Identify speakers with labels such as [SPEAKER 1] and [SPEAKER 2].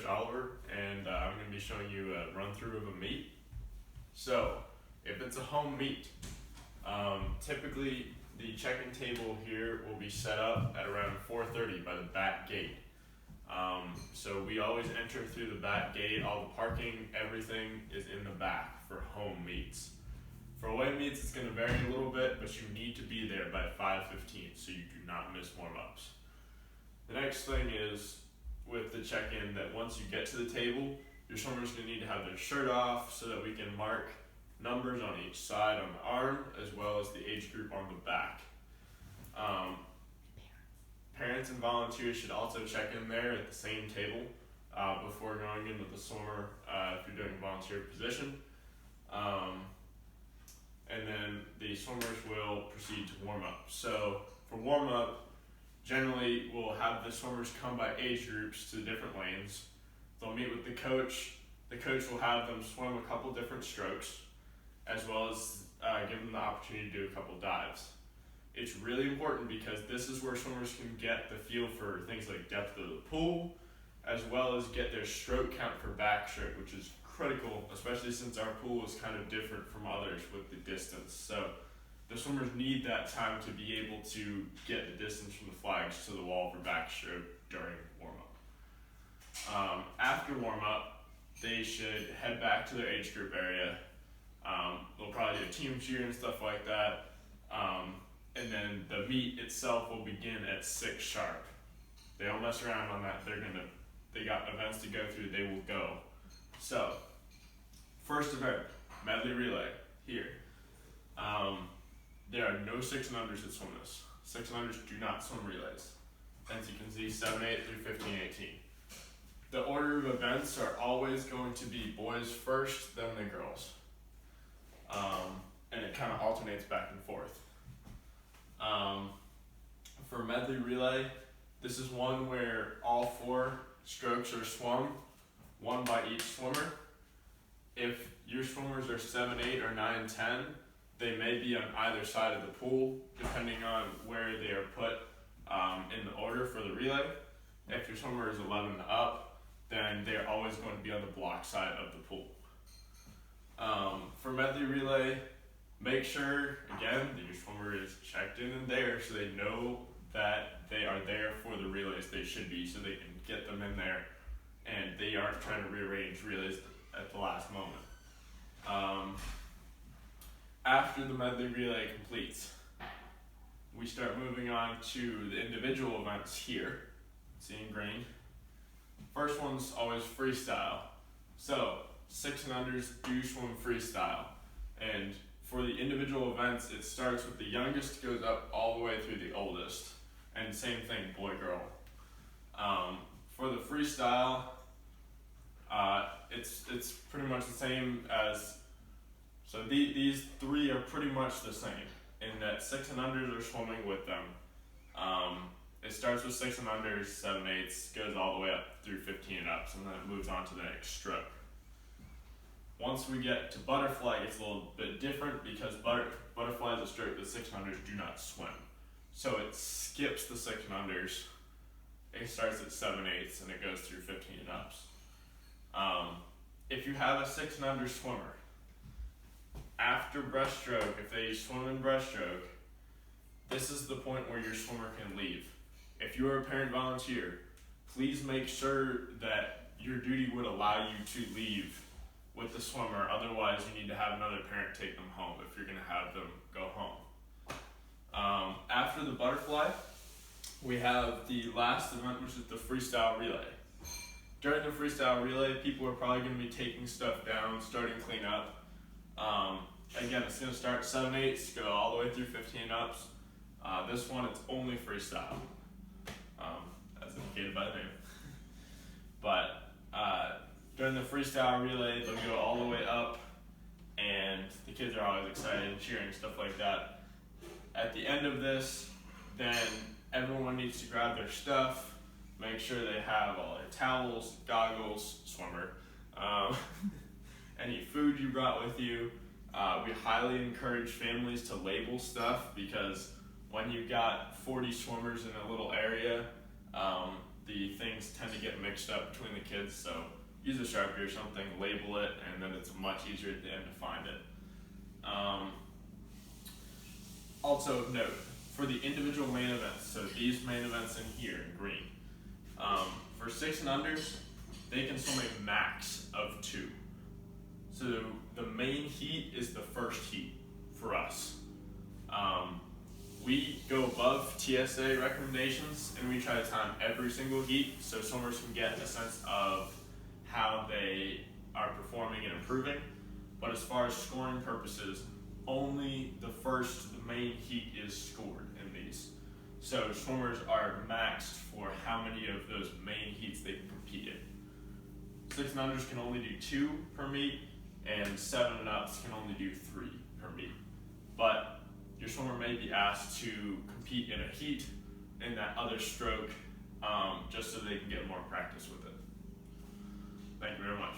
[SPEAKER 1] Coach Oliver, and I'm going to be showing you a run through of a meet. So, if it's a home meet, typically the check-in table here will be set up at around 4:30 by the back gate. So we always enter through the back gate. All the parking, everything is in the back for home meets. For away meets, it's going to vary a little bit, but you need to be there by 5:15 so you do not miss warm-ups. The next thing is with the check-in that once you get to the table, your swimmer's going to need to have their shirt off so that we can mark numbers on each side on the arm as well as the age group on the back. Parents and volunteers should also check in there at the same table before going in with the swimmer if you're doing a volunteer position. And then the swimmers will proceed to warm up. So for warm up, generally we'll have the swimmers come by age groups to the different lanes. They'll meet with the coach. The coach will have them swim a couple different strokes as well as give them the opportunity to do a couple dives. It's really important because this is where swimmers can get the feel for things like depth of the pool, as well as get their stroke count for backstroke, which is critical, especially since our pool is kind of different from others with the distance. So the swimmers need that time to be able to get the distance from the flags to the wall for backstroke during warm-up. After warm-up, they should head back to their age group area. They'll probably do a team cheer and stuff like that. And then the meet itself will begin at 6 sharp. They don't mess around on that. They got events to go through, they will go. So, first event, medley relay, here. There are no 6 and unders that swim this. 6 and unders do not swim relays. As you can see, 7-8 through 15-18. The order of events are always going to be boys first, then the girls. And it kind of alternates back and forth. For medley relay, this is one where all 4 strokes are swum, one by each swimmer. If your swimmers are 7-8 or 9-10, they may be on either side of the pool, depending on where they are put in the order for the relay. If your swimmer is 11 and up, then they're always going to be on the block side of the pool. For medley relay, make sure, again, that your swimmer is checked in and there so they know that they are there for the relays they should be, so they can get them in there and they aren't trying to rearrange relays at the last moment. After the medley relay completes, we start moving on to the individual events here. See in green. First one's always freestyle. So 6 and unders do swim freestyle, and for the individual events, it starts with the youngest, goes up all the way through the oldest, and same thing, boy, girl. For the freestyle, it's pretty much the same as, so these 3 are pretty much the same, in that 6 and unders are swimming with them. It starts with 6 and unders, 7-8s, goes all the way up through 15 and ups, and then it moves on to the next stroke. Once we get to butterfly, it's a little bit different because butterfly is a stroke that 6 and unders do not swim. So it skips the 6 and unders. It starts at 7-8s and it goes through 15 and ups. If you have a 6 and under swimmer, after breaststroke, if they swim in breaststroke, this is the point where your swimmer can leave. If you are a parent volunteer, please make sure that your duty would allow you to leave with the swimmer. Otherwise, you need to have another parent take them home if you're going to have them go home. After the butterfly, we have the last event, which is the freestyle relay. During the freestyle relay, people are probably going to be taking stuff down, starting cleanup. Again, it's going to start 7-8s, go all the way through 15 ups. This one, it's only freestyle, as indicated by the name. But during the freestyle relay, they'll go all the way up, and the kids are always excited and cheering, stuff like that. At the end of this, then everyone needs to grab their stuff, make sure they have all their towels, goggles, swimmer, any food you brought with you. We highly encourage families to label stuff because when you've got 40 swimmers in a little area, the things tend to get mixed up between the kids, so use a Sharpie or something, label it, and then it's much easier at the end to find it. Also of note, for the individual main events, so these main events in here in green, for 6 and unders, they can swim a max of 2. So the main heat is the first heat for us. We go above TSA recommendations and we try to time every single heat so swimmers can get a sense of how they are performing and improving. But as far as scoring purposes, only the main heat is scored in these. So swimmers are maxed for how many of those main heats they can compete in. 6 and unders can only do 2 per meet, and 7 and ups can only do 3 per meet. But your swimmer may be asked to compete in a heat in that other stroke, just so they can get more practice with it. Thank you very much.